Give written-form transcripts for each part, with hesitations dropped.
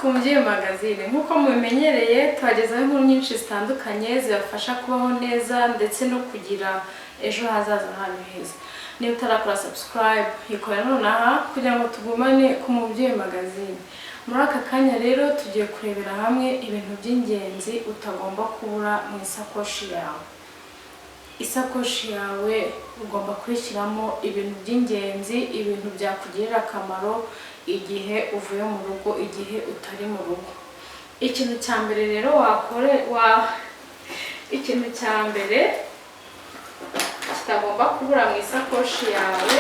ku Mubyeyi Magazine. Nk'uko mubimenyereye tubagezaho inkuru nyinshi zitandukanye zibafasha kubaho neza ndetse no kugira ejo hazaza hanyu heza. Niba utarakora subscribe yikora nonaha kugira ngo tugumane ku Mubyeyi Magazine. Muri aka kanya rero tugiye kurebera hamwe ibintu by'ingenzi utagomba kubura mu isakoshi yawe. Isakoshi yawe ugomba kwishyiramo ibintu by'ingenzi, ibintu byakugirira akamaro igihe uvuye mu rugo, igihe utari mu rugo. Ikintu cya mbere rero ikintu cya mbere kitagomba kubura mu isakoshi yawe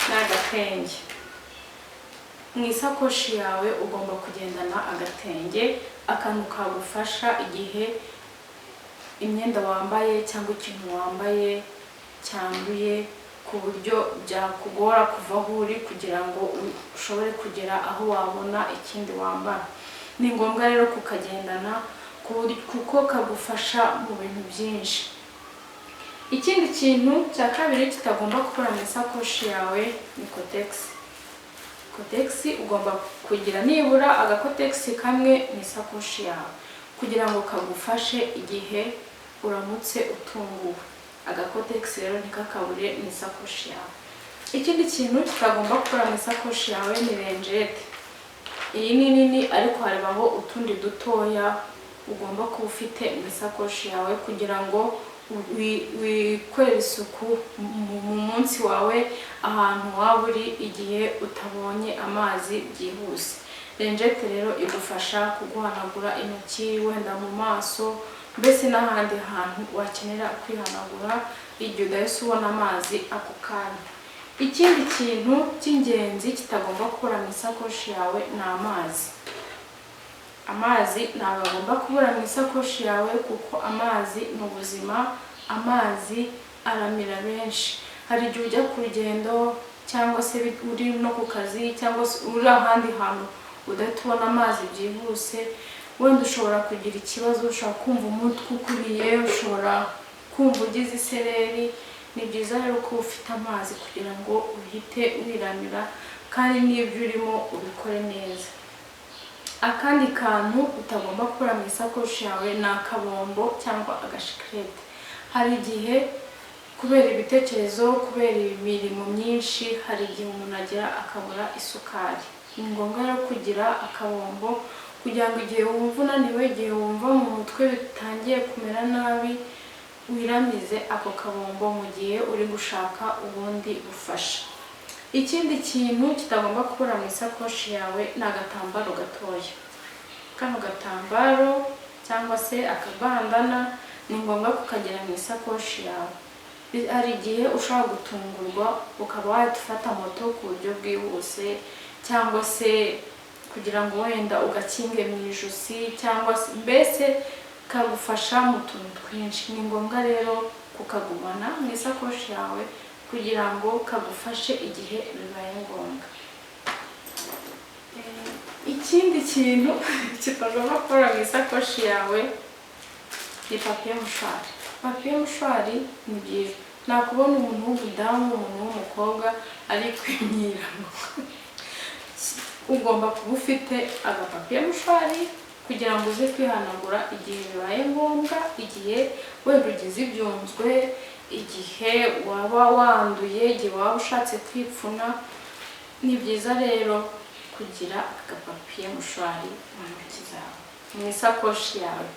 ni agatenge. Mu isakoshi yawe ugomba kugendana agatenge, akantu kagufasha igihe imyenda wambaye cyangwa ikintu wambaye cyanduye, ku buryo byakugora kuva aho uri kugira ngo ushobore kugera aho wabona ikindi wambara. Ni ngombwa rero kukagendana kuko kagufasha mu bintu byinshi. Ikindi kintu cya kabiri kitagomba kubura mu isakoshi yawe ni kotegisi. Kotegisi ugomba kugira nibura agakotegisi kamwe mu isakoshi yawe kugira ngo kagufashe igihe uramutse utunguwe. Agakotegisi rero ntikakabure mu isakoshi yawe. Ikindi kintu kitagomba kubura mu isakoshi yawe ni renjete. Iyi ni nini ariko haribaho utundi dutoya ugomba kuba ufite mu isakoshi yawe kugira ngo wikorere isuku mu munsi wawe ahantu waba uri igihe utabonye amazi byihuse. Renjete rero igufasha kuguhanagura intoki, wenda mu maso, mbese n'ahandi hantu wakenera kwihanagura igihe udahise ubona amazi ako kanya. Ikindi kintu cy'ingenzi kitagomba kubura mu isakoshi yawe ni amazi. Amazi ntabwo agomba kubura mu isakoshi yawe kuko amazi ni ubuzima. Amazi aramira benshi. Hari igihe ujya ku rugendo cyangwa se uri no ku kazi cyangwa se uri ahandi hantu udahita ubona amazi byihuse, wenda ushobora kugira ikibazo, ushobora kumva umutwe ukuriye, ushobora kumva ugize isereri. Ni byiza rero ko ufite amazi kugira ngo uhite wiramira kandi n'ibyo urimo ubikore neza. Akandi kantu utagomba kubura mu isakoshi yawe ni akabombo cyangwa agashikarete. Hari igihe kubera ibitekerezo, kubera imirimo myinshi, hari igihe umuntu agira akabura isukari. Ni ngombwa rero kugira akabombo kugira ngo igihe wumva unaniwe, igihe wumva mu mutwe bitangiye kumera nabi, wiramize ako kabombo mu gihe uri gushaka ubundi bufasha. Ikindi kintu kitagomba kubura mu isakoshi yawe ni agatambaro gatoya. Kano gatambaro cyangwa se akabandana ni ngombwa kukagira mu isakoshi yawe. Hari igihe ushobora gutungurwa ukaba wahita ufata moto ku buryo bwihuse, cyangwa se kugira ngo wenda ugakinge mu ijosi, cyangwa se mbese kagufasha mu tuntu twinshi. Ni ngombwa rero kukagumana mu isakoshi yawe kugira ngo kagufashe igihe bibaye ngombwa. Ikindi kintu kitagomba kubura mu isakoshi yawe ni papiye mushwari. Papiye mushwari ni byiza. Nakubona umuntu w'umudamu, umuntu w'umukobwa ari kwimyira, ugomba kuba ufite agapapiye mushwari kugira ngo uze kwihanagura igihe bibaye ngombwa, igihe wenda ugize ibyunzwe, igihe waba wanduye, igihe waba ushatse kwipfuna. Ni byiza rero kugira agapapiye mushwari mu ntoki zawe, mu isakoshi yawe.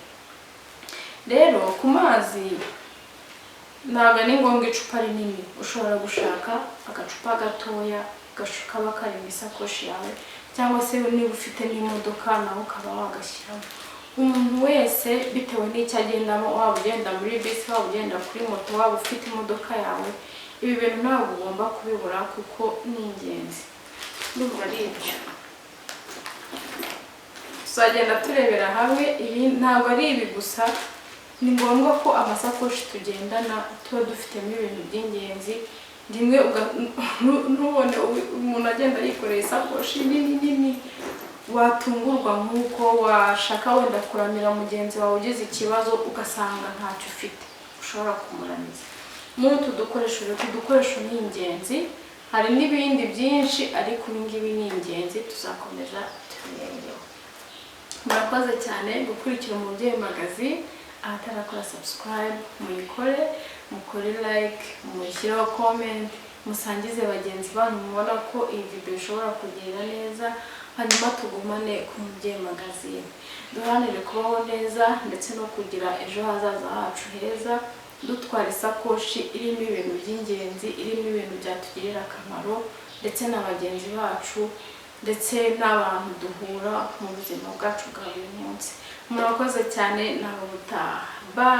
Rero ku mazi ntabwo ari ngombwa icupa rinini. Ushobora gushaka agacupa gatoya kaba kari mu isakoshi yawe, cyangwa se niba ufite n'imodoka nawe ukaba wagashyiramo. Umuntu wese bitewe n'icyo agendamo, waba ugenda muri bisi, waba ugenda kuri moto, waba ufite imodoka yawe, ibi bintu ntabwo ugomba kubibura kuko ni ingenzi. Ndumva ari ibyo tuzagenda turebera hamwe. Ibi ntabwo ari ibi gusa, ni ngombwa ko amasakoshi tugendana tuba dufitemo ibintu by'ingenzi. Rimwe ntubone umuntu agenda yikoreye isakoshi nini, watungurwa nk'uko washaka wenda kuramira mugenzi wawe ugize ikibazo ugasanga ntacyo ufite ushobora kumuramiza. Muri utu dukoresho ni ingenzi. Hari n'ibindi byinshi ariko ibi ngibi ni ingenzi, tuzakomeza turengeho. Murakoze cyane gukurikira Umubyeyi Magazine. Ahatarakora subscribe muyikore, mukore like, muyishyireho comment, musangize bagenzi banyu mubona ko iyi video ishobora kugenda neza, hanyuma tugumane ku Umubyeyi Magazine. Duharanire kubaho neza ndetse no kugira ejo hazaza hacu heza, dutwara isakoshi irimo ibintu by'ingenzi, irimo ibintu byatugirira akamaro ndetse na bagenzi bacu ndetse n'abantu duhura mu buzima bwacu bwa buri munsi. Murakoze cyane, naho butaha. Bye.